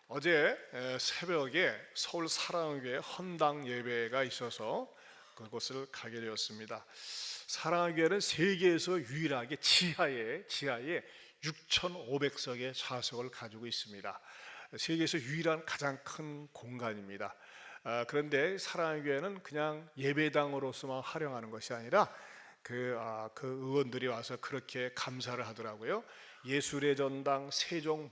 어제 새벽에 서울 사랑교회 헌당 예배가 있어서 그곳을 가게 되었습니다. 사랑교회는 세계에서 유일하게 지하에 6,500석의 좌석을 가지고 있습니다. 세계에서 유일한 가장 큰 공간입니다. 그런데 사랑교회는 그냥 예배당으로서만 활용하는 것이 아니라 그 의원들이 와서 그렇게 감사를 하더라고요. 예술의 전당 세종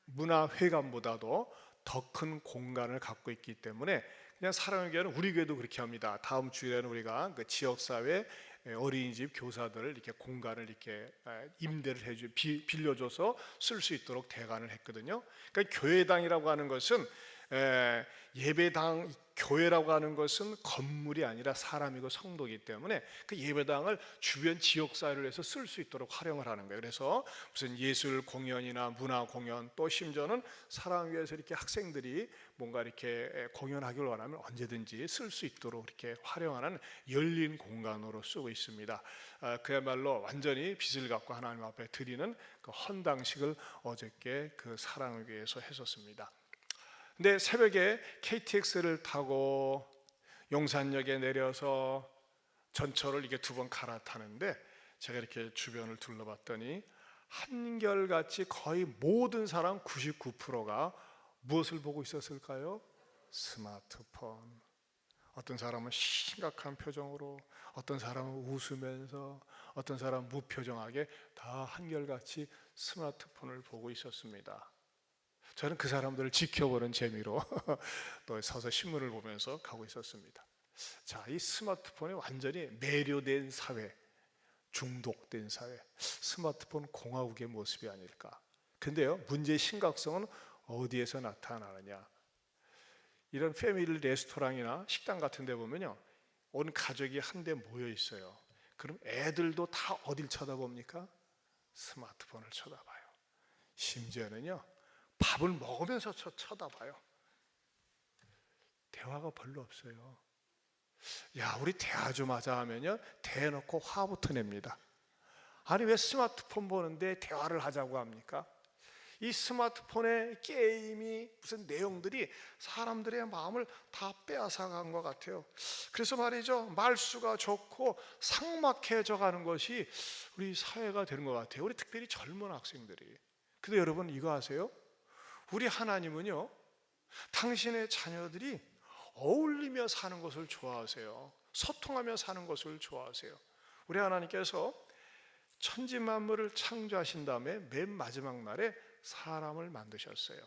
문화회관보다도 더 큰 공간을 갖고 있기 때문에 그냥 사랑의 교회는 우리 교회도 그렇게 합니다. 다음 주일에는 우리가 그 지역사회 어린이집 교사들을 이렇게 공간을 이렇게 임대를 빌려줘서 쓸 수 있도록 대관을 했거든요. 그러니까 교회당이라고 하는 것은 예배당, 교회라고 하는 것은 건물이 아니라 사람이고 성도이기 때문에 그 예배당을 주변 지역사회를 해서 쓸 수 있도록 활용을 하는 거예요. 그래서 무슨 예술 공연이나 문화 공연, 또 심지어는 사랑교회에서 이렇게 학생들이 뭔가 이렇게 공연하기를 원하면 언제든지 쓸 수 있도록 이렇게 활용하는 열린 공간으로 쓰고 있습니다. 그야말로 완전히 빚을 갖고 하나님 앞에 드리는 그 헌당식을 어저께 그 사랑교회에서 했었습니다. 근데 새벽에 KTX를 타고 용산역에 내려서 전철을 이렇게 2번 갈아타는데 제가 이렇게 주변을 둘러봤더니 한결같이 거의 모든 사람 99%가 무엇을 보고 있었을까요? 스마트폰. 어떤 사람은 심각한 표정으로, 어떤 사람은 웃으면서, 어떤 사람은 무표정하게 다 한결같이 스마트폰을 보고 있었습니다. 저는 그 사람들을 지켜보는 재미로 또 서서 신문을 보면서 가고 있었습니다. 자, 이 스마트폰에 완전히 매료된 사회, 중독된 사회, 스마트폰 공화국의 모습이 아닐까. 근데요, 문제의 심각성은 어디에서 나타나느냐. 이런 패밀리 레스토랑이나 식당 같은 데 보면요, 온 가족이 한데 모여 있어요. 그럼 애들도 다 어딜 쳐다봅니까? 스마트폰을 쳐다봐요. 심지어는요, 밥을 먹으면서 쳐다봐요. 대화가 별로 없어요. 야, 우리 대화 좀 하자 하면요, 대놓고 화부터 냅니다. 아니, 왜 스마트폰 보는데 대화를 하자고 합니까? 이 스마트폰의 게임이 무슨 내용들이 사람들의 마음을 다 빼앗아간 것 같아요. 그래서 말이죠, 말수가 좋고 삭막해져 가는 것이 우리 사회가 되는 것 같아요. 우리 특별히 젊은 학생들이. 근데 여러분 이거 아세요? 우리 하나님은요, 당신의 자녀들이 어울리며 사는 것을 좋아하세요. 소통하며 사는 것을 좋아하세요. 우리 하나님께서 천지만물을 창조하신 다음에 맨 마지막 날에 사람을 만드셨어요.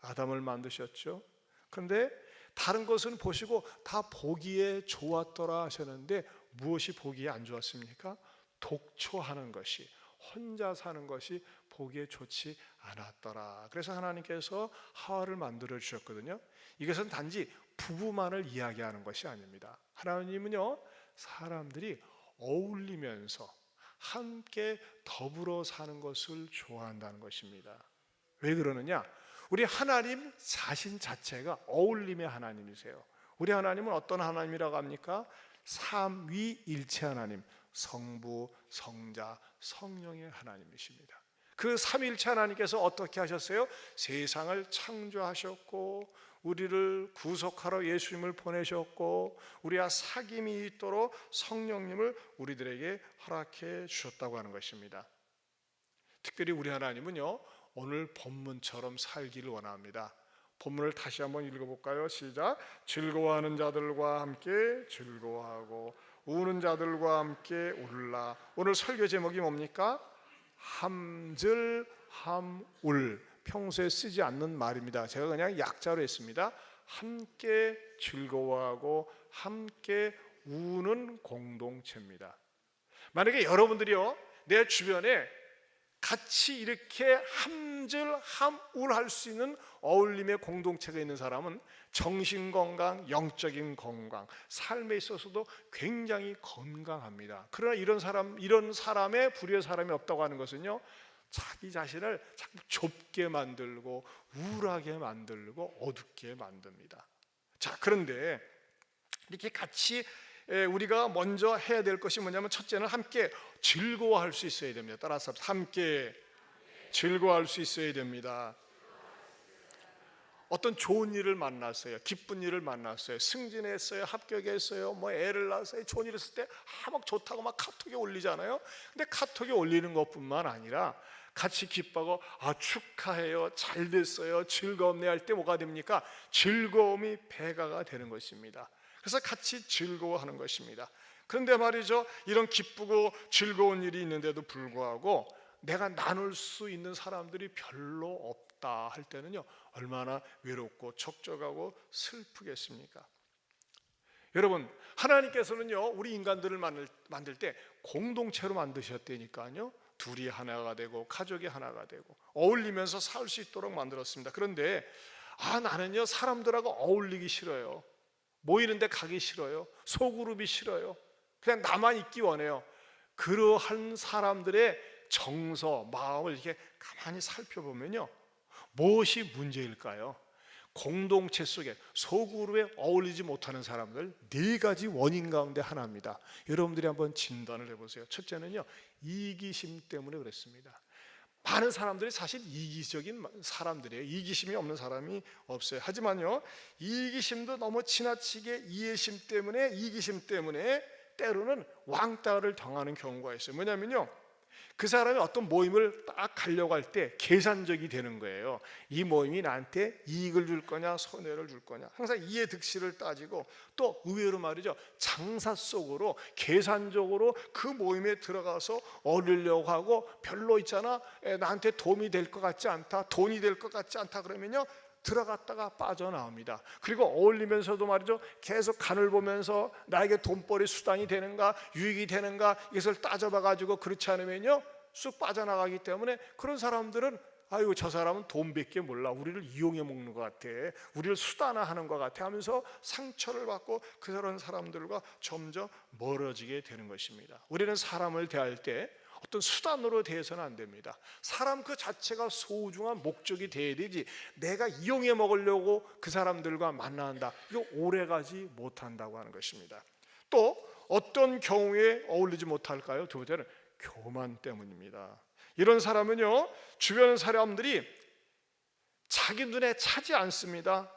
아담을 만드셨죠. 그런데 다른 것은 보시고 다 보기에 좋았더라 하셨는데 무엇이 보기에 안 좋았습니까? 독초하는 것이, 혼자 사는 것이 보기에 좋지 않았더라. 그래서 하나님께서 하와를 만들어 주셨거든요. 이것은 단지 부부만을 이야기하는 것이 아닙니다. 하나님은요, 사람들이 어울리면서 함께 더불어 사는 것을 좋아한다는 것입니다. 왜 그러느냐? 우리 하나님 자신 자체가 어울림의 하나님이세요. 우리 하나님은 어떤 하나님이라고 합니까? 삼위일체 하나님, 성부, 성자, 성령의 하나님이십니다. 그 삼위일체 하나님께서 어떻게 하셨어요? 세상을 창조하셨고 우리를 구속하러 예수님을 보내셨고 우리와 사귐이 있도록 성령님을 우리들에게 허락해 주셨다고 하는 것입니다. 특별히 우리 하나님은요, 오늘 본문처럼 살기를 원합니다. 본문을 다시 한번 읽어볼까요? 시작. 즐거워하는 자들과 함께 즐거워하고 우는 자들과 함께 울라. 오늘 설교 제목이 뭡니까? 함즐함울. 평소에 쓰지 않는 말입니다. 제가 그냥 약자로 했습니다. 함께 즐거워하고 함께 우는 공동체입니다. 만약에 여러분들이요, 내 주변에 같이 이렇게 함즐함울할 수 있는 어울림의 공동체가 있는 사람은 정신건강, 영적인 건강, 삶에 있어서도 굉장히 건강합니다. 그러나 이런 사람의 부류의 사람이 없다고 하는 것은요, 자기 자신을 자꾸 좁게 만들고 우울하게 만들고 어둡게 만듭니다. 자, 그런데 이렇게 같이 우리가 먼저 해야 될 것이 뭐냐면, 첫째는 함께 즐거워할 수 있어야 됩니다. 따라서 함께 즐거워할 수 있어야 됩니다. 어떤 좋은 일을 만났어요. 기쁜 일을 만났어요. 승진했어요. 합격했어요. 뭐 애를 낳았어요. 좋은 일 했을 때 막 좋다고 막 카톡에 올리잖아요. 근데 카톡에 올리는 것뿐만 아니라 같이 기뻐하고 축하해요. 잘 됐어요. 즐겁네 할 때 뭐가 됩니까? 즐거움이 배가가 되는 것입니다. 그래서 같이 즐거워하는 것입니다. 그런데 말이죠, 이런 기쁘고 즐거운 일이 있는데도 불구하고 내가 나눌 수 있는 사람들이 별로 없다 할 때는요, 얼마나 외롭고 적적하고 슬프겠습니까? 여러분, 하나님께서는요 우리 인간들을 만들 때 공동체로 만드셨다니까요. 둘이 하나가 되고 가족이 하나가 되고 어울리면서 살 수 있도록 만들었습니다. 그런데 나는요 사람들하고 어울리기 싫어요. 모이는데 가기 싫어요. 소그룹이 싫어요. 그냥 나만 있기 원해요. 그러한 사람들의 정서, 마음을 이렇게 가만히 살펴보면요, 무엇이 문제일까요? 공동체 속에 소그룹에 어울리지 못하는 사람들, 4가지 원인 가운데 하나입니다. 여러분들이 한번 진단을 해보세요. 첫째는요, 이기심 때문에 그렇습니다. 많은 사람들이 사실 이기적인 사람들이에요. 이기심이 없는 사람이 없어요. 하지만요, 이기심도 너무 지나치게 이기심 때문에 때로는 왕따를 당하는 경우가 있어요. 뭐냐면요, 그 사람이 어떤 모임을 딱 가려고 할 때 계산적이 되는 거예요. 이 모임이 나한테 이익을 줄 거냐 손해를 줄 거냐, 항상 이해 득실을 따지고, 또 의외로 말이죠, 장사 속으로 계산적으로 그 모임에 들어가서 어울리려고 하고, 별로 있잖아, 나한테 도움이 될 것 같지 않다, 돈이 될 것 같지 않다 그러면요 들어갔다가 빠져나옵니다. 그리고 어울리면서도 말이죠, 계속 간을 보면서 나에게 돈벌이 수단이 되는가 유익이 되는가 이것을 따져봐 가지고, 그렇지 않으면요 쑥 빠져나가기 때문에, 그런 사람들은 아이고 저 사람은 돈밖에 몰라, 우리를 이용해 먹는 것 같아, 우리를 수단화하는 것 같아 하면서 상처를 받고 그런 사람들과 점점 멀어지게 되는 것입니다. 우리는 사람을 대할 때 어떤 수단으로 대해서는 안 됩니다. 사람 그 자체가 소중한 목적이 돼야 되지, 내가 이용해 먹으려고 그 사람들과 만난다, 이거 오래가지 못한다고 하는 것입니다. 또 어떤 경우에 어울리지 못할까요? 두 번째는 교만 때문입니다. 이런 사람은요, 주변 사람들이 자기 눈에 차지 않습니다.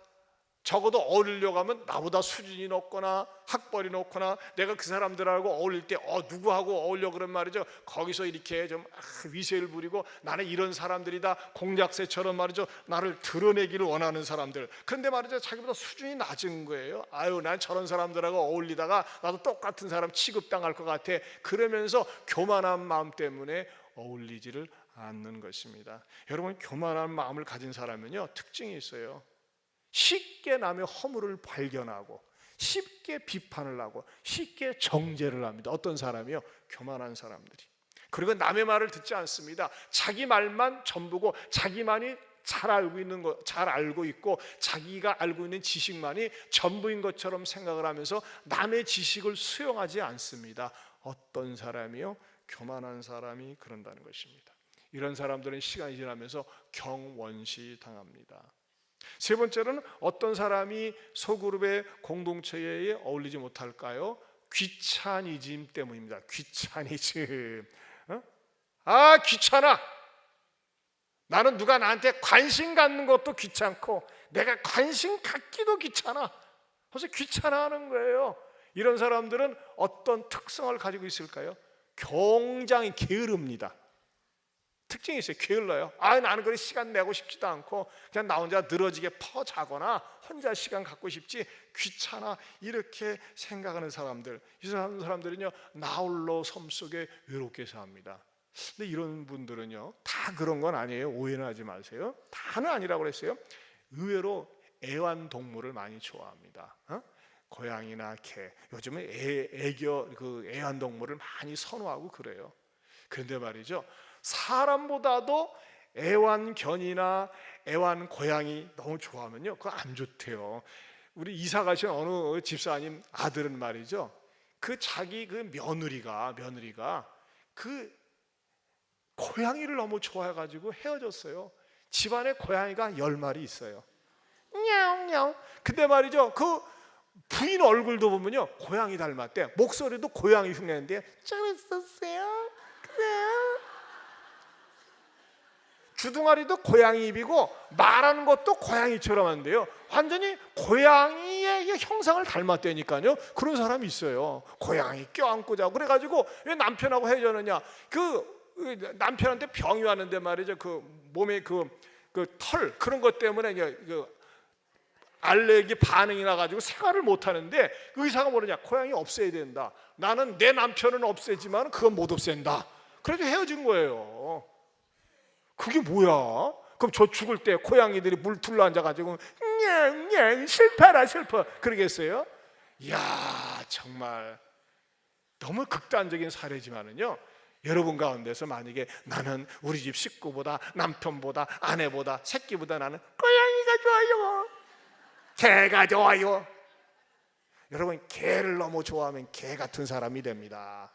적어도 어울리려고 하면 나보다 수준이 높거나 학벌이 높거나, 내가 그 사람들하고 어울릴 때 누구하고 어울려 그런 말이죠, 거기서 이렇게 좀 위세를 부리고 나는 이런 사람들이다, 공작새처럼 말이죠 나를 드러내기를 원하는 사람들. 그런데 말이죠 자기보다 수준이 낮은 거예요. 난 저런 사람들하고 어울리다가 나도 똑같은 사람 취급당할 것 같아, 그러면서 교만한 마음 때문에 어울리지를 않는 것입니다. 여러분, 교만한 마음을 가진 사람은요 특징이 있어요. 쉽게 남의 허물을 발견하고 쉽게 비판을 하고 쉽게 정죄를 합니다. 어떤 사람이요? 교만한 사람들이. 그리고 남의 말을 듣지 않습니다. 자기 말만 전부고, 자기만이 잘 알고 있고 자기가 알고 있는 지식만이 전부인 것처럼 생각을 하면서 남의 지식을 수용하지 않습니다. 어떤 사람이요? 교만한 사람이 그런다는 것입니다. 이런 사람들은 시간이 지나면서 경원시 당합니다. 세 번째는 어떤 사람이 소그룹의 공동체에 어울리지 못할까요? 귀차니즘 때문입니다. 귀차니즘. 귀찮아. 나는 누가 나한테 관심 갖는 것도 귀찮고 내가 관심 갖기도 귀찮아. 그래서 귀찮아하는 거예요. 이런 사람들은 어떤 특성을 가지고 있을까요? 굉장히 게으릅니다. 특징이 있어요. 게을러요. 나는 그래 시간 내고 싶지도 않고 그냥 나 혼자 늘어지게 자거나 혼자 시간 갖고 싶지, 귀찮아, 이렇게 생각하는 사람들. 이 사람들은요 나 홀로 섬 속에 외롭게 삽니다. 근데 이런 분들은요 다 그런 건 아니에요. 오해는 하지 마세요. 다는 아니라고 그랬어요. 의외로 애완동물을 많이 좋아합니다. 고양이나 개, 요즘은 애완동물을 많이 선호하고 그래요. 그런데 말이죠, 사람보다도 애완견이나 애완고양이 너무 좋아하면요 그거 안 좋대요. 우리 이사 가신 어느 집사님 아들은 말이죠, 자기 며느리가 그 고양이를 너무 좋아해가지고 헤어졌어요. 집안에 고양이가 10마리 있어요. 냐옹냐옹. 근데 말이죠, 그 부인 얼굴도 보면요 고양이 닮았대. 목소리도 고양이 흉내인데 좀 있었어요. 그래요? 주둥아리도 고양이 입이고 말하는 것도 고양이처럼 한대요. 완전히 고양이의 형상을 닮았다니까요. 그런 사람이 있어요. 고양이 껴안고 자고. 그래가지고 왜 남편하고 헤어졌느냐, 그 남편한테 병이 왔는데 말이죠. 그 몸에 그 털 그런 것 때문에 알레르기 반응이 나가지고 생활을 못 하는데 의사가 뭐냐냐, 고양이 없애야 된다. 나는 내 남편은 없애지만 그건 못 없앤다. 그래서 헤어진 거예요. 그게 뭐야? 그럼 저 죽을 때 고양이들이 물 둘러앉아가지고 냥 슬퍼라 슬퍼 그러겠어요? 이야, 정말 너무 극단적인 사례지만은요, 여러분 가운데서 만약에 나는 우리 집 식구보다 남편보다 아내보다 새끼보다 나는 고양이가 좋아요, 개가 좋아요. 여러분, 개를 너무 좋아하면 개 같은 사람이 됩니다.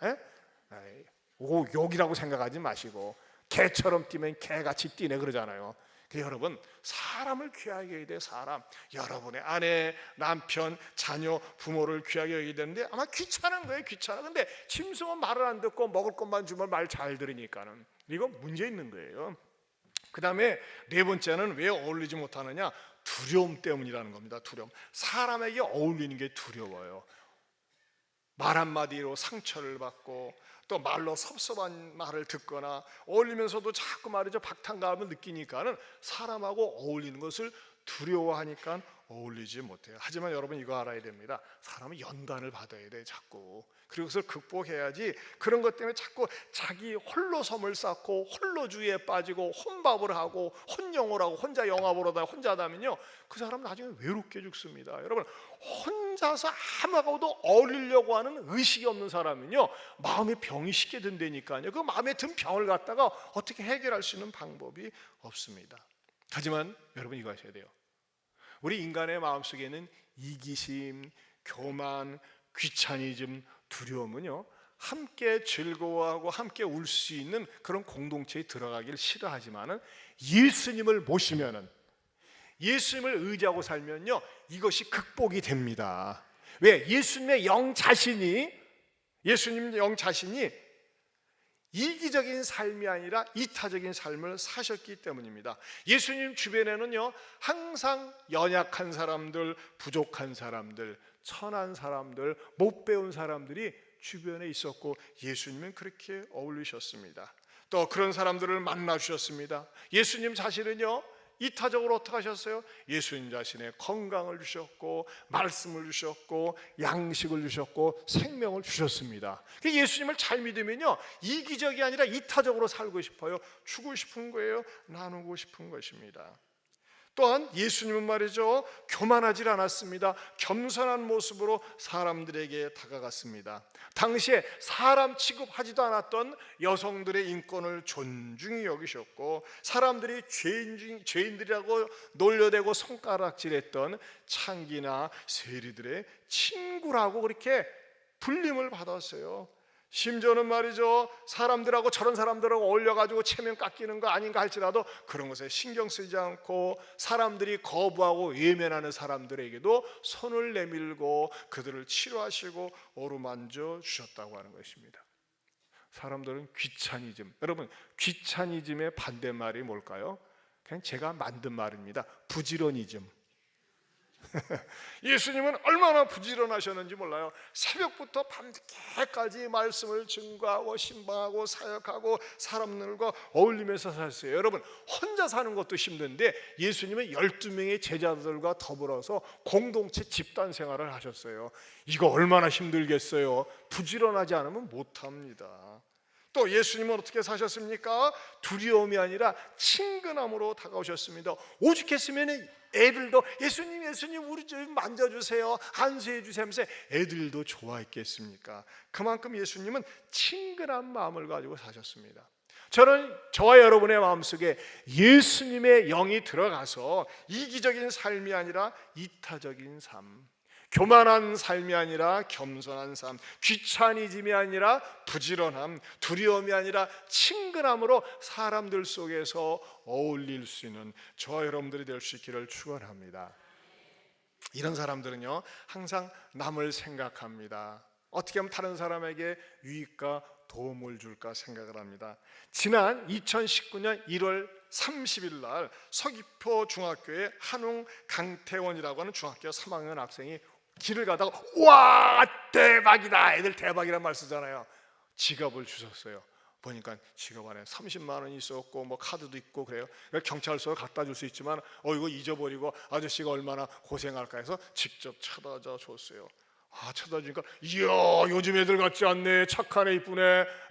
오, 욕이라고 생각하지 마시고 개처럼 뛰면 개같이 뛰네 그러잖아요. 여러분, 사람을 귀하게 여겨야 돼. 사람, 여러분의 아내, 남편, 자녀, 부모를 귀하게 여겨야 되는데 아마 귀찮은 거예요. 귀찮아. 근데 짐승은 말을 안 듣고 먹을 것만 주면 말 잘 들으니까는 이거 문제 있는 거예요. 그 다음에 네 번째는 왜 어울리지 못하느냐, 두려움 때문이라는 겁니다. 두려움. 사람에게 어울리는 게 두려워요. 말 한마디로 상처를 받고 또 말로 섭섭한 말을 듣거나 어울리면서도 자꾸 말이죠 박탈감을 느끼니까는 사람하고 어울리는 것을 두려워하니까 어울리지 못해요. 하지만 여러분 이거 알아야 됩니다. 사람은 연단을 받아야 돼 자꾸. 그리고 그것을 극복해야지. 그런 것 때문에 자꾸 자기 홀로 섬을 쌓고 홀로주의에 빠지고 혼밥을 하고 혼영을 하고 혼자 영화 보러 다니고 혼자 하다면요, 그 사람은 나중에 외롭게 죽습니다. 여러분, 혼자서 아무하고도 어울리려고 하는 의식이 없는 사람은요, 마음에 병이 쉽게 든다니까요. 그 마음에 든 병을 갖다가 어떻게 해결할 수 있는 방법이 없습니다. 하지만 여러분 이거 하셔야 돼요. 우리 인간의 마음속에는 이기심, 교만, 귀차니즘, 두려움은요, 함께 즐거워하고 함께 울 수 있는 그런 공동체에 들어가길 싫어하지만은 예수님을 모시면은, 예수님을 의지하고 살면요, 이것이 극복이 됩니다. 왜? 예수님의 영 자신이 이기적인 삶이 아니라 이타적인 삶을 사셨기 때문입니다. 예수님 주변에는요, 항상 연약한 사람들, 부족한 사람들, 천한 사람들, 못 배운 사람들이 주변에 있었고 예수님은 그렇게 어울리셨습니다. 또 그런 사람들을 만나 주셨습니다. 예수님 자신은요, 이타적으로 어떻게 하셨어요? 예수님 자신의 건강을 주셨고 말씀을 주셨고 양식을 주셨고 생명을 주셨습니다. 예수님을 잘 믿으면요, 이기적이 아니라 이타적으로 살고 싶어요. 주고 싶은 거예요. 나누고 싶은 것입니다. 또한 예수님은 말이죠, 교만하지 않았습니다. 겸손한 모습으로 사람들에게 다가갔습니다. 당시에 사람 취급하지도 않았던 여성들의 인권을 존중히 여기셨고, 사람들이 죄인들이라고 놀려대고 손가락질했던 창기나 세리들의 친구라고 그렇게 불림을 받았어요. 심지어는 말이죠, 사람들하고 저런 사람들하고 어울려가지고 체면 깎이는 거 아닌가 할지라도 그런 것에 신경 쓰지 않고 사람들이 거부하고 외면하는 사람들에게도 손을 내밀고 그들을 치료하시고 어루만져 주셨다고 하는 것입니다. 사람들은 귀차니즘, 여러분 귀차니즘의 반대말이 뭘까요? 그냥 제가 만든 말입니다. 부지런이즘. 예수님은 얼마나 부지런하셨는지 몰라요. 새벽부터 밤늦게까지 말씀을 증거하고 신방하고 사역하고 사람들과 어울리면서 사셨어요. 여러분, 혼자 사는 것도 힘든데 예수님은 12명의 제자들과 더불어서 공동체 집단 생활을 하셨어요. 이거 얼마나 힘들겠어요. 부지런하지 않으면 못합니다. 또 예수님은 어떻게 사셨습니까? 두려움이 아니라 친근함으로 다가오셨습니다. 오죽했으면 애들도 예수님 우리 좀 만져주세요, 안수해 주세요 하면서 애들도 좋아했겠습니까? 그만큼 예수님은 친근한 마음을 가지고 사셨습니다. 저는 저와 여러분의 마음속에 예수님의 영이 들어가서 이기적인 삶이 아니라 이타적인 삶, 교만한 삶이 아니라 겸손한 삶, 귀차니즘이 아니라 부지런함, 두려움이 아니라 친근함으로 사람들 속에서 어울릴 수 있는 저와 여러분들이 될 수 있기를 축원합니다. 이런 사람들은요, 항상 남을 생각합니다. 어떻게 하면 다른 사람에게 유익과 도움을 줄까 생각을 합니다. 지난 2019년 1월 30일 날 서귀포 중학교에 한웅 강태원이라고 하는 중학교 3학년 학생이 길을 가다가 와 대박이다, 애들 대박이란 말 쓰잖아요. 지갑을 주셨어요. 보니까 지갑 안에 30만 원이 있었고 뭐 카드도 있고 그래요. 경찰서에 갖다 줄 수 있지만 이거 잊어버리고 아저씨가 얼마나 고생할까 해서 직접 찾아다 줬어요. 찾아주니까 이야 요즘 애들 같지 않네, 착하네, 이쁘네,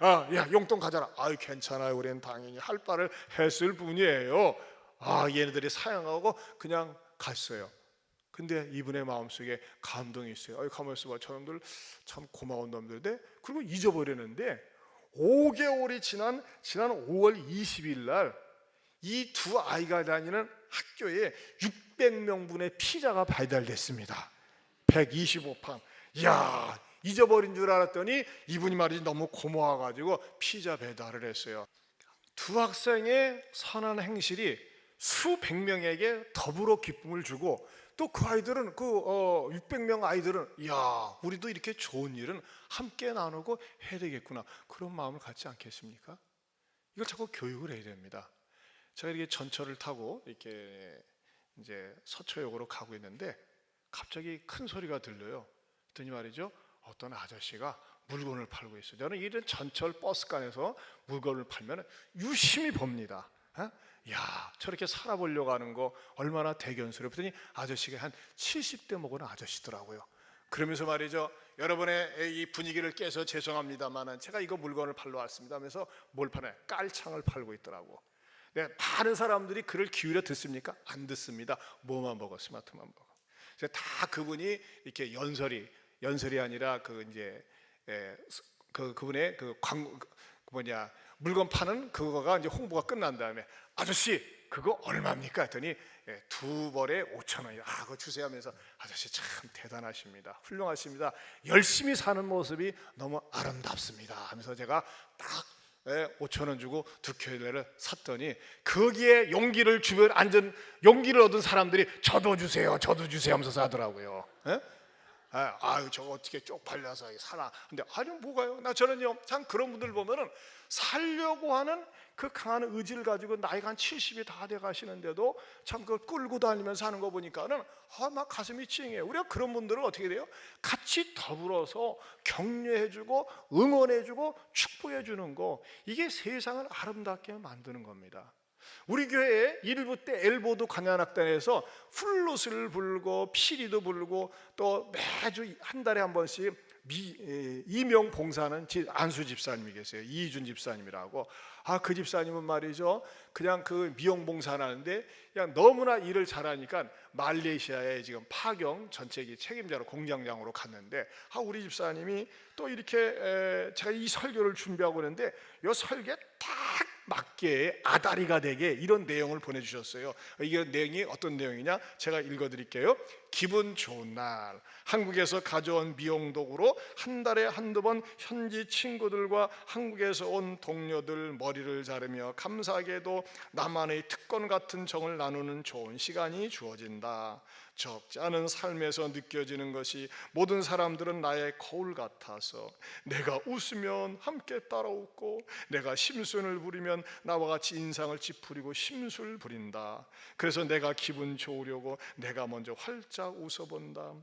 야 용돈 가져라. 아유 괜찮아요, 우리는 당연히 할 바를 했을 뿐이에요. 얘네들이 사양하고 그냥 갔어요. 근데 이분의 마음속에 감동이 있어요. 가만히 있어봐, 저놈들 참 고마운 놈들인데. 그리고 잊어버리는데 5개월이 지난 5월 20일 날 이 두 아이가 다니는 학교에 600명분의 피자가 배달됐습니다. 125판. 이야, 잊어버린 줄 알았더니 이분이 말이지 너무 고마워가지고 피자 배달을 했어요. 두 학생의 선한 행실이 수백 명에게 더불어 기쁨을 주고, 또 그 아이들은 600명 아이들은 이야 우리도 이렇게 좋은 일은 함께 나누고 해야 되겠구나, 그런 마음을 갖지 않겠습니까? 이걸 자꾸 교육을 해야 됩니다. 제가 이렇게 전철을 타고 이렇게 이제 서초역으로 가고 있는데 갑자기 큰 소리가 들려요. 그랬더니 말이죠, 어떤 아저씨가 물건을 팔고 있어요. 저는 이런 전철 버스간에서 물건을 팔면 유심히 봅니다. 야 저렇게 살아보려고 하는 거 얼마나 대견스럽더니 아저씨가 한 70대 먹은 아저씨더라고요. 그러면서 말이죠, 여러분의 이 분위기를 깨서 죄송합니다만 제가 이거 물건을 팔러 왔습니다 하면서 뭘 파나요? 깔창을 팔고 있더라고. 많은 사람들이 그를 기울여 듣습니까? 안 듣습니다. 뭐만 보고, 스마트만 보고. 그래서 다 그분이 이렇게 연설이 아니라 그분의 그 광고 물건 파는 그거가 이제 홍보가 끝난 다음에 아저씨 그거 얼마입니까? 했더니 두 벌에 5,000원이요. 그거 주세요 하면서 아저씨 참 대단하십니다, 훌륭하십니다, 열심히 사는 모습이 너무 아름답습니다 하면서 제가 딱 5,000원 주고 두 켤레를 샀더니 거기에 용기를 얻은 사람들이 저도 주세요 하면서 사더라고요. 저거 어떻게 쪽팔려서 사나. 근데 뭐가요? 저는요 참 그런 분들 보면은 살려고 하는 그 강한 의지를 가지고 나이가 한 70이 다 돼 가시는데도 참 그걸 끌고 다니면서 하는 거 보니까는 막 가슴이 찡해요. 우리가 그런 분들을 어떻게 돼요? 같이 더불어서 격려해주고 응원해주고 축복해주는 거, 이게 세상을 아름답게 만드는 겁니다. 우리 교회에 일부 때 엘보드 관현악단에서 플룻을 불고 피리도 불고 또 매주 한 달에 한 번씩 이명 봉사하는 안수 집사님이 계세요. 이준 집사님이라고. 그 집사님은 말이죠, 그냥 그 미용 봉사를 하는데 그냥 너무나 일을 잘하니까 말레이시아에 지금 파경 전체 책임자로 공장장으로 갔는데 우리 집사님이 또 이렇게 제가 이 설교를 준비하고 있는데 이 설교에 딱 맞게 아다리가 되게 이런 내용을 보내주셨어요. 이게 내용이 어떤 내용이냐, 제가 읽어드릴게요. 기분 좋은 날, 한국에서 가져온 미용도구로 한 달에 한두 번 현지 친구들과 한국에서 온 동료들 머리를 자르며 감사하게도 나만의 특권 같은 정을 나누는 좋은 시간이 주어진다. 적지 않은 삶에서 느껴지는 것이 모든 사람들은 나의 거울 같아서 내가 웃으면 함께 따라 웃고 내가 심술을 부리면 나와 같이 인상을 찌푸리고 심술 부린다. 그래서 내가 기분 좋으려고 내가 먼저 활짝 웃어본다.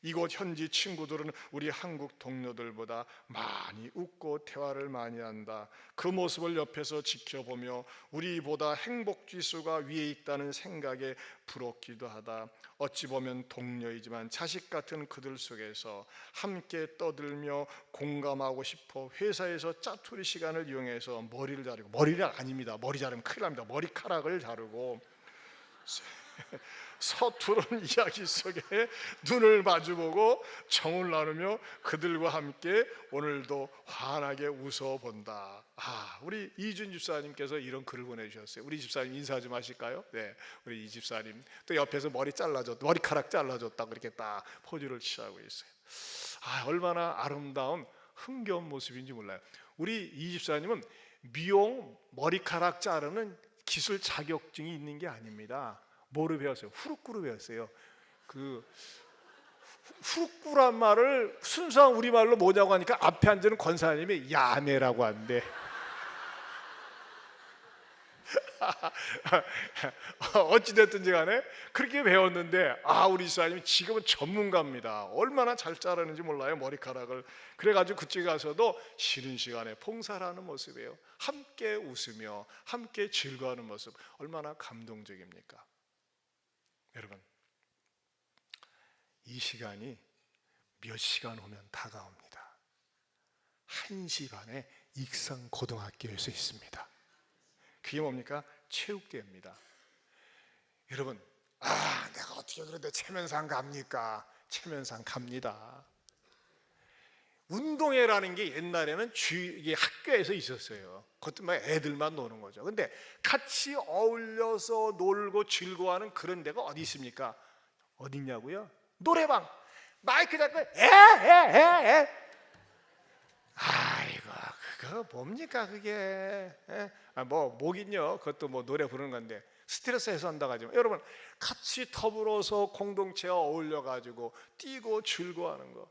이곳 현지 친구들은 우리 한국 동료들보다 많이 웃고 대화를 많이 한다. 그 모습을 옆에서 지켜보며 우리보다 행복지수가 위에 있다는 생각에 부럽기도 하다. 어찌 보면 동료이지만 자식 같은 그들 속에서 함께 떠들며 공감하고 싶어 회사에서 짜투리 시간을 이용해서 머리를 자르고, 머리가 아닙니다, 머리 자르면 큰일 납니다, 머리카락을 자르고 서투른 이야기 속에 눈을 마주보고 정을 나누며 그들과 함께 오늘도 환하게 웃어본다. 우리 이준 집사님께서 이런 글을 보내주셨어요. 우리 집사님 인사 좀 하실까요? 네, 우리 이 집사님 또 옆에서 머리카락 잘라줬다고 이렇게 딱 포즈를 취하고 있어요. 얼마나 아름다운 흥겨운 모습인지 몰라요. 우리 이 집사님은 미용 머리카락 자르는 기술 자격증이 있는 게 아닙니다. 뭐를 배웠어요? 후루꾸를 배웠어요. 그 후루꾸란 말을 순수한 우리말로 뭐냐고 하니까 앞에 앉은 권사님이 야매라고 한대. 어찌됐든지 간에 그렇게 배웠는데 우리 이사님 지금은 전문가입니다. 얼마나 잘 자르는지 몰라요, 머리카락을. 그래가지고 그쪽에 가서도 쉬는 시간에 봉사를 하는 모습이에요. 함께 웃으며 함께 즐거워하는 모습, 얼마나 감동적입니까? 여러분, 이 시간이 몇 시간 후면 다가옵니다. 1시 반에 익산 고등학교에서 있습니다. 그게 뭡니까? 체육대회입니다. 여러분, 내가 어떻게 그런데 체면상 갑니까? 체면상 갑니다. 운동회라는 게 옛날에는 이게 학교에서 있었어요. 그것도 막 애들만 노는 거죠. 근데 같이 어울려서 놀고 즐거워하는 그런 데가 어디 있습니까? 어디 있냐고요? 노래방. 마이크 잡고 에. 아이고, 그거 뭡니까 그게? 뭐긴요. 그것도 뭐 노래 부르는 건데 스트레스 해소한다고 하지만, 여러분 같이 더불어서 공동체와 어울려 가지고 뛰고 즐거워하는 거.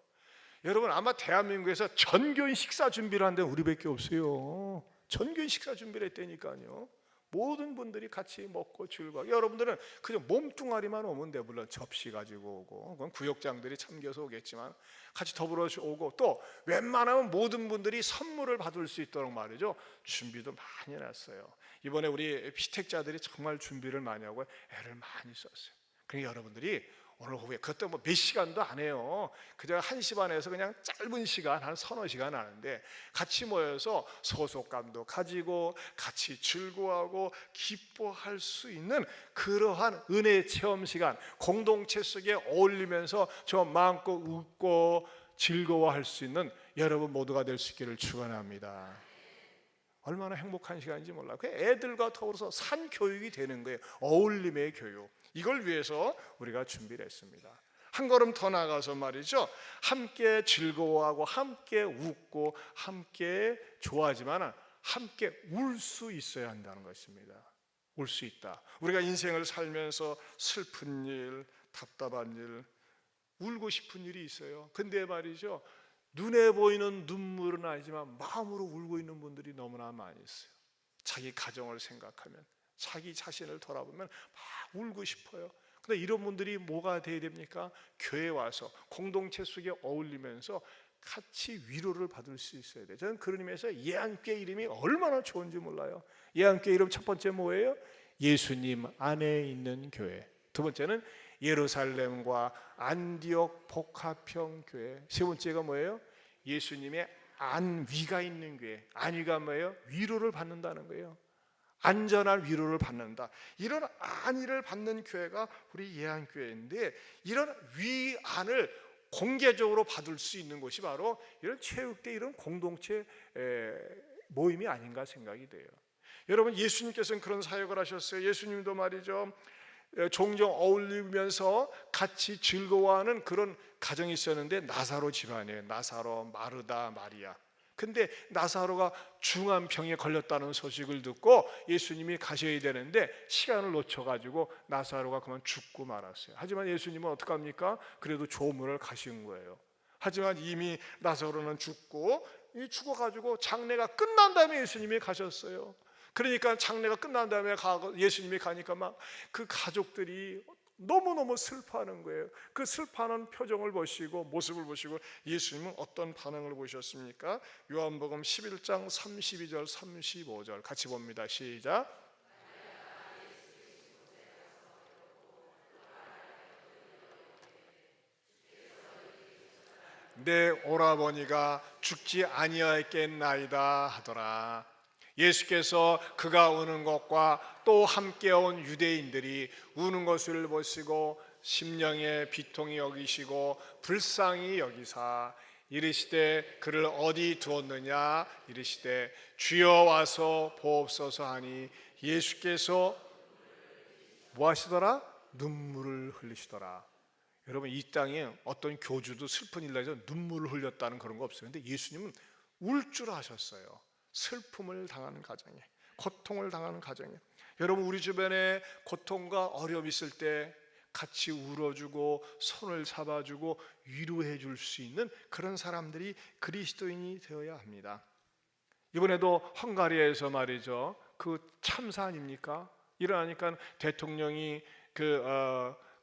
여러분, 아마 대한민국에서 전교인 식사 준비를 하는 데 우리밖에 없어요. 전교인 식사 준비를 했다니까요. 모든 분들이 같이 먹고 즐거워. 여러분들은 그냥 몸뚱아리만 오면 돼. 물론 접시 가지고 오고, 그건 구역장들이 참겨서 오겠지만 같이 더불어 오고, 또 웬만하면 모든 분들이 선물을 받을 수 있도록 말이죠, 준비도 많이 해놨어요. 이번에 우리 피택자들이 정말 준비를 많이 하고 애를 많이 썼어요. 그러니까 여러분들이 오늘 오후에, 그것도 뭐 몇 시간도 안 해요. 그저 1시 반에서 그냥 짧은 시간, 한 서너 시간 하는데 같이 모여서 소속감도 가지고 같이 즐거워하고 기뻐할 수 있는 그러한 은혜 체험 시간, 공동체 속에 어울리면서 저 마음껏 웃고 즐거워할 수 있는 여러분 모두가 될 수 있기를 축원합니다. 얼마나 행복한 시간인지 몰라요. 그 애들과 더불어서 산 교육이 되는 거예요. 어울림의 교육. 이걸 위해서 우리가 준비를 했습니다. 한 걸음 더 나가서 말이죠, 함께 즐거워하고 함께 웃고 함께 좋아하지만 함께 울 수 있어야 한다는 것입니다. 울 수 있다. 우리가 인생을 살면서 슬픈 일, 답답한 일, 울고 싶은 일이 있어요. 근데 말이죠, 눈에 보이는 눈물은 아니지만 마음으로 울고 있는 분들이 너무나 많이 있어요. 자기 가정을 생각하면, 자기 자신을 돌아보면 막 울고 싶어요. 근데 이런 분들이 뭐가 돼야 됩니까? 교회에 와서 공동체 속에 어울리면서 같이 위로를 받을 수 있어야 돼요. 저는 그런 의미에서 예안교회 이름이 얼마나 좋은지 몰라요. 예안교회 이름 첫 번째 뭐예요? 예수님 안에 있는 교회. 두 번째는 예루살렘과 안디옥 복합형 교회. 세 번째가 뭐예요? 예수님의 안위가 있는 교회. 안위가 뭐예요? 위로를 받는다는 거예요. 안전한 위로를 받는다. 이런 안위를 받는 교회가 우리 예안교회인데, 이런 위안을 공개적으로 받을 수 있는 곳이 바로 이런 체육대, 이런 공동체 모임이 아닌가 생각이 돼요. 여러분, 예수님께서는 그런 사역을 하셨어요. 예수님도 말이죠, 종종 어울리면서 같이 즐거워하는 그런 가정이 있었는데, 나사로 집안이에요. 나사로, 마르다, 마리아. 근데 나사로가 중한 병에 걸렸다는 소식을 듣고 예수님이 가셔야 되는데 시간을 놓쳐가지고 나사로가 그만 죽고 말았어요. 하지만 예수님은 어떡합니까? 그래도 조문을 가신 거예요. 하지만 이미 나사로는 죽어가지고 장례가 끝난 다음에 예수님이 가셨어요. 그러니까 장례가 끝난 다음에 예수님이 가니까 막 그 가족들이 너무너무 슬퍼하는 거예요. 그 슬퍼하는 표정을 보시고, 모습을 보시고 예수님은 어떤 반응을 보셨습니까? 요한복음 11장 32절 35절 같이 봅니다. 시작. 내 오라버니가 죽지 아니하였겠나이다 하더라. 예수께서 그가 우는 것과 또 함께 온 유대인들이 우는 것을 보시고 심령의 비통이 여기시고 불쌍히 여기사 이르시되 그를 어디 두었느냐 이르시되 주여 와서 보옵소서 하니 예수께서 뭐 하시더라? 눈물을 흘리시더라. 여러분, 이 땅에 어떤 교주도 슬픈 일로 해서 눈물을 흘렸다는 그런 거 없어요. 근데 예수님은 울 줄 아셨어요. 슬픔을 당하는 가정에, 고통을 당하는 가정에, 여러분 우리 주변에 고통과 어려움이 있을 때 같이 울어주고 손을 잡아주고 위로해 줄 수 있는 그런 사람들이 그리스도인이 되어야 합니다. 이번에도 헝가리에서 말이죠, 그 참사 아닙니까? 일어나니까 대통령이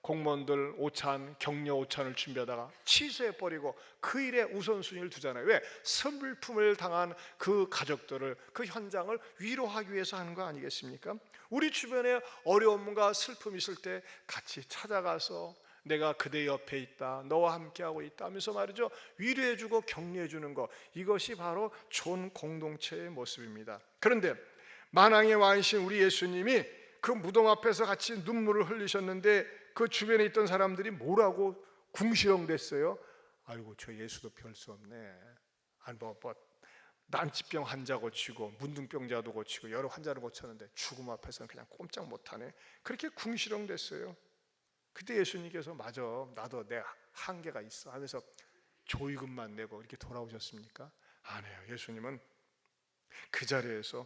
공무원들 오찬, 격려 오찬을 준비하다가 취소해버리고 그 일에 우선순위를 두잖아요. 왜? 슬픔을 당한 그 가족들을, 그 현장을 위로하기 위해서 하는 거 아니겠습니까? 우리 주변에 어려움과 슬픔이 있을 때 같이 찾아가서 내가 그대 옆에 있다, 너와 함께하고 있다 하면서 말이죠, 위로해주고 격려해주는 것, 이것이 바로 좋은 공동체의 모습입니다. 그런데 만왕의 왕이신 우리 예수님이 그 무덤 앞에서 같이 눈물을 흘리셨는데 그 주변에 있던 사람들이 뭐라고 궁시렁댔어요? 아이고, 저 예수도 별 수 없네. 아니 뭐 난치병 환자 고치고 문둥병자도 고치고 여러 환자를 고쳤는데 죽음 앞에서는 그냥 꼼짝 못하네. 그렇게 궁시렁댔어요. 그때 예수님께서 맞아, 나도 내 한계가 있어 하면서 조의금만 내고 이렇게 돌아오셨습니까? 아니에요. 예수님은 그 자리에서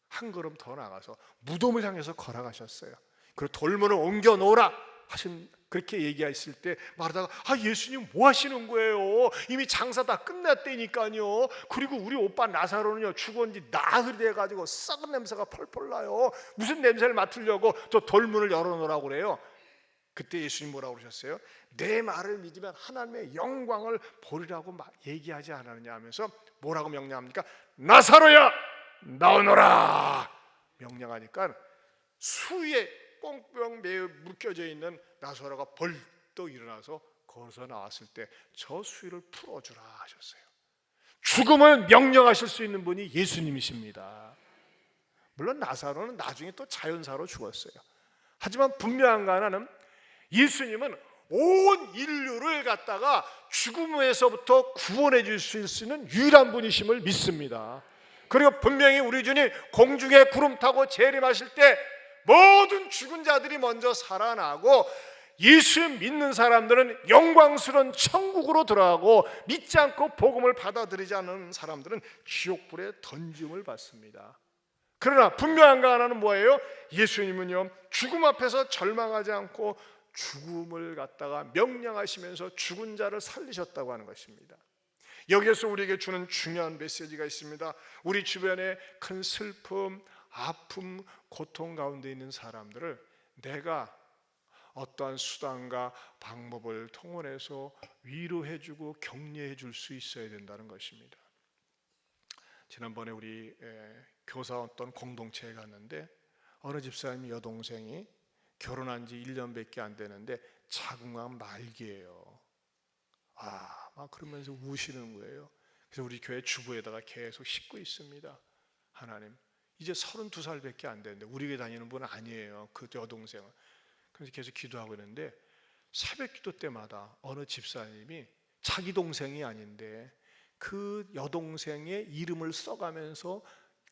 한 걸음 더 나가서 무덤을 향해서 걸어가셨어요. 그리고 돌문을 옮겨 놓으라 하신, 그렇게 얘기했을 때 말하다가 예수님 뭐 하시는 거예요? 이미 장사 다 끝났다니까요. 그리고 우리 오빠 나사로는요 죽은 지 나흘이 돼가지고 썩은 냄새가 펄펄 나요. 무슨 냄새를 맡으려고 저 돌문을 열어놓으라고 그래요. 그때 예수님 뭐라고 그러셨어요? 내 말을 믿으면 하나님의 영광을 보리라고 얘기하지 않았느냐 하면서 뭐라고 명령합니까? 나사로야 나오너라 명령하니까 수위에 꽁꽁 매어 묶여져 있는 나사로가 벌떡 일어나서 걸어서 나왔을 때 저 수위를 풀어주라 하셨어요. 죽음을 명령하실 수 있는 분이 예수님이십니다. 물론 나사로는 나중에 또 자연사로 죽었어요. 하지만 분명한 거 하나는 예수님은 온 인류를 갖다가 죽음에서부터 구원해 줄 수 있는 유일한 분이심을 믿습니다. 그리고 분명히 우리 주님 공중에 구름 타고 재림하실 때 모든 죽은 자들이 먼저 살아나고 예수 믿는 사람들은 영광스러운 천국으로 들어가고 믿지 않고 복음을 받아들이지 않는 사람들은 지옥불에 던짐을 받습니다. 그러나 분명한 거 하나는 뭐예요? 예수님은요 죽음 앞에서 절망하지 않고 죽음을 갖다가 명령하시면서 죽은 자를 살리셨다고 하는 것입니다. 여기에서 우리에게 주는 중요한 메시지가 있습니다. 우리 주변에 큰 슬픔, 아픔, 고통 가운데 있는 사람들을 내가 어떠한 수단과 방법을 통해서 위로해주고 격려해줄 수 있어야 된다는 것입니다. 지난번에 우리 교사 어떤 공동체에 갔는데 어느 집사님 여동생이 결혼한 지 1년밖에 안 되는데 자궁암 말기예요. 막 그러면서 우시는 거예요. 그래서 우리 교회 주부에다가 계속 싣고 있습니다. 하나님, 이제 32살밖에 안 되는데 우리 교회 다니는 분은 아니에요. 그 여동생은. 그래서 계속 기도하고 있는데 새벽 기도 때마다 어느 집사님이 자기 동생이 아닌데 그 여동생의 이름을 써가면서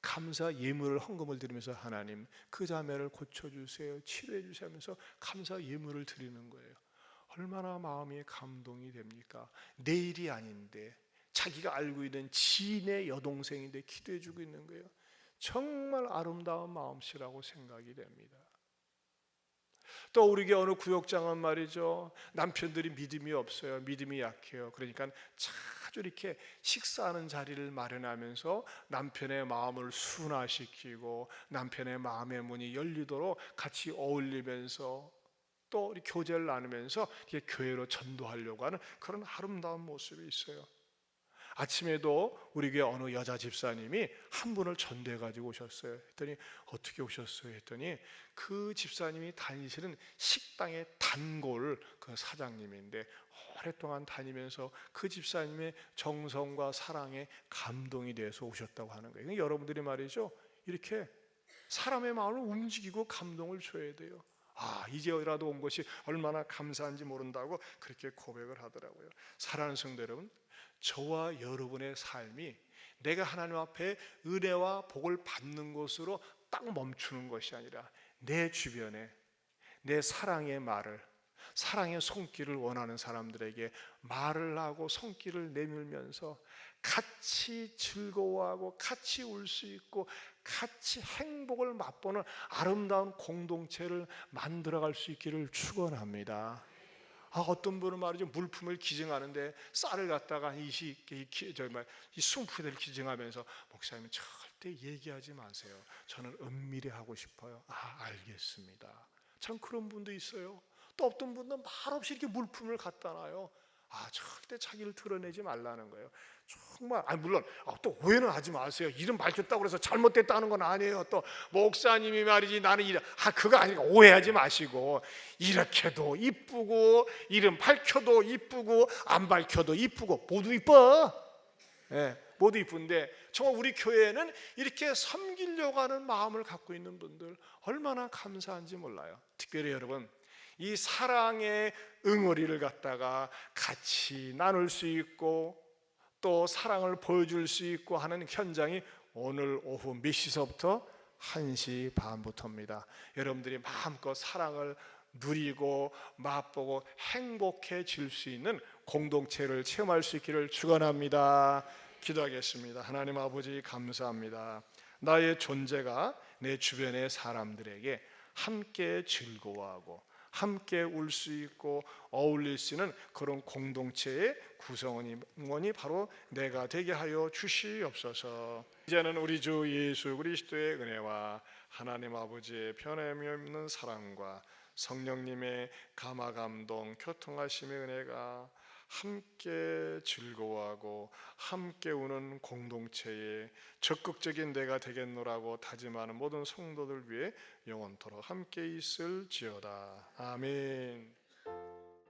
감사 예물을 헌금을 드리면서 하나님 그 자매를 고쳐주세요, 치료해주세요 하면서 감사 예물을 드리는 거예요. 얼마나 마음이 감동이 됩니까? 내 일이 아닌데 자기가 알고 있는 지인의 여동생인데 기도해주고 있는 거예요. 정말 아름다운 마음씨라고 생각이 됩니다. 또 우리 교회 어느 구역장은 말이죠, 남편들이 믿음이 없어요. 믿음이 약해요. 그러니까 자주 이렇게 식사하는 자리를 마련하면서 남편의 마음을 순화시키고 남편의 마음의 문이 열리도록 같이 어울리면서 또 우리 교제를 나누면서 이렇게 교회로 전도하려고 하는 그런 아름다운 모습이 있어요. 아침에도 우리 교회 어느 여자 집사님이 한 분을 전도해 가지고 오셨어요. 했더니 어떻게 오셨어요? 했더니 그 집사님이 다니시는 식당의 단골 그 사장님인데 오랫동안 다니면서 그 집사님의 정성과 사랑에 감동이 돼서 오셨다고 하는 거예요. 그러니까 여러분들이 말이죠, 이렇게 사람의 마음을 움직이고 감동을 줘야 돼요. 이제라도 온 것이 얼마나 감사한지 모른다고 그렇게 고백을 하더라고요. 사랑하는 성도 여러분, 저와 여러분의 삶이 내가 하나님 앞에 은혜와 복을 받는 것으로 딱 멈추는 것이 아니라 내 주변에 내 사랑의 말을, 사랑의 손길을 원하는 사람들에게 말을 하고 손길을 내밀면서 같이 즐거워하고 같이 울 수 있고 같이 행복을 맛보는 아름다운 공동체를 만들어갈 수 있기를 축원합니다. 어떤 분은 말이죠, 물품을 기증하는데 쌀을 갖다가 이 순푸대를 기증하면서 목사님은 절대 얘기하지 마세요. 저는 은밀히 하고 싶어요. 알겠습니다. 참 그런 분도 있어요. 또 어떤 분은 말없이 이렇게 물품을 갖다 놔요. 절대 자기를 드러내지 말라는 거예요. 정말 물론 또 오해는 하지 마세요. 이름 밝혔다고 해서 잘못됐다는 건 아니에요. 또 목사님이 말이지 나는 그거 아니니까 오해하지 마시고, 이렇게도 이쁘고 이름 밝혀도 이쁘고 안 밝혀도 이쁘고 모두 이뻐. 모두 이쁜데 정말 우리 교회에는 이렇게 섬기려고 하는 마음을 갖고 있는 분들 얼마나 감사한지 몰라요. 특별히 여러분, 이 사랑의 응어리를 갖다가 같이 나눌 수 있고 또 사랑을 보여줄 수 있고 하는 현장이 오늘 오후 몇 시서부터 1시 반부터입니다. 여러분들이 마음껏 사랑을 누리고 맛보고 행복해질 수 있는 공동체를 체험할 수 있기를 축원합니다. 기도하겠습니다. 하나님 아버지, 감사합니다. 나의 존재가 내 주변의 사람들에게 함께 즐거워하고 함께 울 수 있고 어울릴 수 있는 그런 공동체의 구성원이 바로 내가 되게 하여 주시옵소서. 이제는 우리 주 예수 그리스도의 은혜와 하나님 아버지의 변함이 없는 사랑과 성령님의 감화감동 교통하심의 은혜가 함께 즐거워하고 함께 우는 공동체의 적극적인 내가 되겠노라고 다짐하는 모든 성도들 위해 영원토록 함께 있을지어다. 아멘.